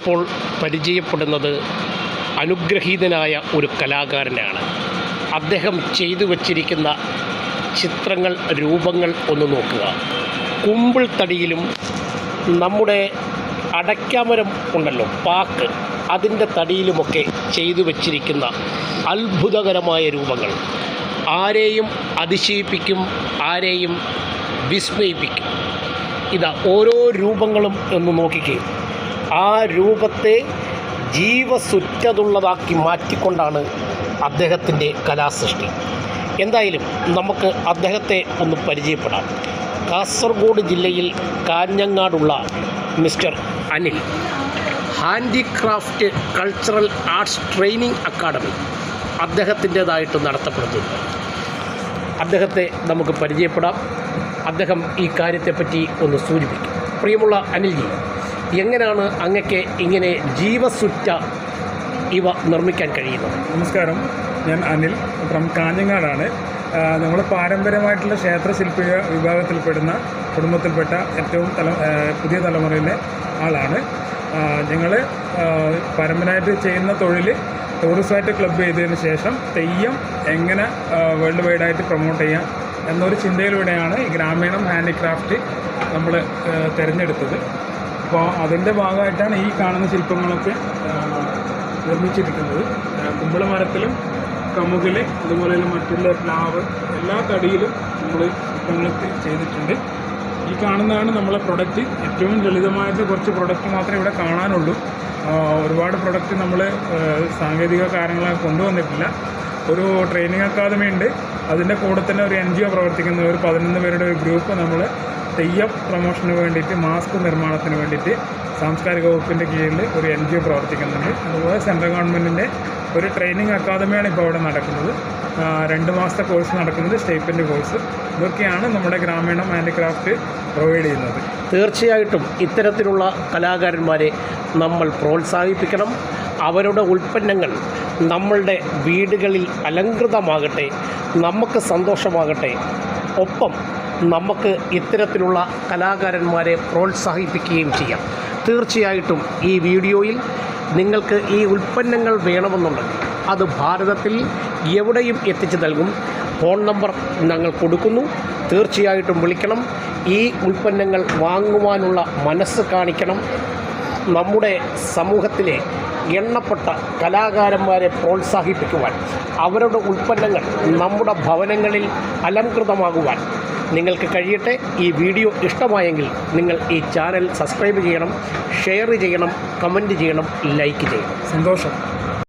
നമ്മളിപ്പോൾ പരിചയപ്പെടുന്നത് അനുഗ്രഹീതനായ ഒരു കലാകാരനാണ്. അദ്ദേഹം ചെയ്തു വച്ചിരിക്കുന്ന ചിത്രങ്ങൾ, രൂപങ്ങൾ ഒന്ന് നോക്കുക. കുമ്പിൾ തടിയിലും നമ്മുടെ അടയ്ക്കാമരം ഉണ്ടല്ലോ, പാക്ക്, അതിൻ്റെ തടിയിലുമൊക്കെ ചെയ്തു വച്ചിരിക്കുന്ന അത്ഭുതകരമായ രൂപങ്ങൾ ആരെയും അതിശയിപ്പിക്കും, ആരെയും വിസ്മയിപ്പിക്കും. ഇതാ ഓരോ രൂപങ്ങളും ഒന്ന് നോക്കിക്കേ. ആ രൂപത്തെ ജീവസുറ്റതുള്ളതാക്കി മാറ്റിക്കൊണ്ടാണ് അദ്ദേഹത്തിൻ്റെ കലാസൃഷ്ടി. എന്തായാലും നമുക്ക് അദ്ദേഹത്തെ ഒന്ന് പരിചയപ്പെടാം. കാസർഗോഡ് ജില്ലയിൽ കാഞ്ഞങ്ങാടുള്ള mister Anil handicraft cultural arts training academy അദ്ദേഹത്തിൻ്റേതായിട്ട് നടത്തപ്പെടുന്നുണ്ട്. അദ്ദേഹത്തെ നമുക്ക് പരിചയപ്പെടാം. അദ്ദേഹം ഈ കാര്യത്തെപ്പറ്റി ഒന്ന് സൂചിപ്പിക്കും. പ്രിയമുള്ള അനിൽജി, എങ്ങനെയാണ് അങ്ങക്ക് ഇങ്ങനെ ജീവസുറ്റ ഇവ നിർമ്മിക്കാൻ കഴിയുന്നത്? നമസ്കാരം, ഞാൻ അനിൽ ഫ്രം കാഞ്ഞങ്ങാടാണ്. നമ്മൾ പാരമ്പര്യമായിട്ടുള്ള ക്ഷേത്രശില്പി വിഭാഗത്തിൽപ്പെടുന്ന കുടുംബത്തിൽപ്പെട്ട ഏറ്റവും പുതിയ തലമുറയിലെ ആളാണ്. ഞങ്ങൾ പരമ്പരയായിട്ട് ചെയ്യുന്ന തൊഴിൽ ടൂറിസമായിട്ട് ക്ലബ്ബ് ചെയ്തതിന് ശേഷം തെയ്യം എങ്ങനെ വേൾഡ് വൈഡായിട്ട് പ്രൊമോട്ട് ചെയ്യാം എന്നൊരു ചിന്തയിലൂടെയാണ് ഈ ഗ്രാമീണം ഹാൻഡിക്രാഫ്റ്റ് നമ്മൾ തിരഞ്ഞെടുത്തത്. അപ്പോൾ അതിൻ്റെ ഭാഗമായിട്ടാണ് ഈ കാണുന്ന ശില്പങ്ങളൊക്കെ നിർമ്മിച്ചിരിക്കുന്നത്. കുമ്പിള മരത്തിലും കമുകിൽ, അതുപോലെ തന്നെ മറ്റുള്ള പ്ലാവ്, എല്ലാ തടിയിലും നമ്മൾ ശില്പങ്ങൾ ചെയ്തിട്ടുണ്ട്. ഈ കാണുന്നതാണ് നമ്മളെ പ്രൊഡക്റ്റ്. ഏറ്റവും ലളിതമായിട്ട് കുറച്ച് പ്രൊഡക്റ്റ് മാത്രമേ ഇവിടെ കാണാനുള്ളൂ. ഒരുപാട് പ്രൊഡക്റ്റ് നമ്മൾ സാങ്കേതിക കാര്യങ്ങളൊക്കെ കൊണ്ടുവന്നിട്ടില്ല. ഒരു ട്രെയിനിങ് അക്കാദമി ഉണ്ട്. അതിൻ്റെ കൂടെ തന്നെ ഒരു NGO പ്രവർത്തിക്കുന്ന ഒരു 11 പേരുടെ ഒരു ഗ്രൂപ്പ് നമ്മൾ തെയ്യം പ്രൊമോഷന് വേണ്ടിയിട്ട്, മാസ്ക് നിർമ്മാണത്തിന് വേണ്ടിയിട്ട് സാംസ്കാരിക വകുപ്പിൻ്റെ കീഴിൽ ഒരു NGO പ്രവർത്തിക്കുന്നുണ്ട്. അതുപോലെ സെൻട്രൽ ഗവൺമെൻറ്റിൻ്റെ ഒരു ട്രെയിനിങ് അക്കാദമിയാണ് ഇപ്പോൾ അവിടെ നടക്കുന്നത്. 2 മാസത്തെ കോഴ്സ് നടക്കുന്നത്, സ്റ്റൈപ്പൻഡ് കോഴ്സ്. ഇതൊക്കെയാണ് നമ്മുടെ ഗ്രാമീണം ഹാൻഡിക്രാഫ്റ്റ് പ്രൊവൈഡ് ചെയ്യുന്നത്. തീർച്ചയായിട്ടും ഇത്തരത്തിലുള്ള കലാകാരന്മാരെ നമ്മൾ പ്രോത്സാഹിപ്പിക്കണം. അവരുടെ ഉൽപ്പന്നങ്ങൾ നമ്മളുടെ വീടുകളിൽ അലങ്കൃതമാകട്ടെ, നമുക്ക് സന്തോഷമാകട്ടെ. ഒപ്പം നമുക്ക് ഇത്തരത്തിലുള്ള കലാകാരന്മാരെ പ്രോത്സാഹിപ്പിക്കുകയും ചെയ്യാം. തീർച്ചയായിട്ടും ഈ വീഡിയോയിൽ നിങ്ങൾക്ക് ഈ ഉൽപ്പന്നങ്ങൾ വേണമെന്നുണ്ടെങ്കിൽ അത് ഭാരതത്തിൽ എവിടെയും എത്തിച്ചു നൽകും. ഫോൺ നമ്പർ ഞങ്ങൾ കൊടുക്കുന്നു. തീർച്ചയായിട്ടും വിളിക്കണം. ഈ ഉൽപ്പന്നങ്ങൾ വാങ്ങുവാനുള്ള മനസ്സ് കാണിക്കണം. നമ്മുടെ സമൂഹത്തിലെ എണ്ണപ്പെട്ട കലാകാരന്മാരെ പ്രോത്സാഹിപ്പിക്കുവാൻ, അവരുടെ ഉൽപ്പന്നങ്ങൾ നമ്മുടെ ഭവനങ്ങളിൽ അലങ്കൃതമാകുവാൻ നിങ്ങൾക്ക് കഴിയട്ടെ. ഈ വീഡിയോ ഇഷ്ടമായെങ്കിൽ നിങ്ങൾ ഈ ചാനൽ സബ്സ്ക്രൈബ് ചെയ്യണം, ഷെയർ ചെയ്യണം, കമൻറ്റ് ചെയ്യണം, ലൈക്ക് ചെയ്യണം. സന്തോഷം.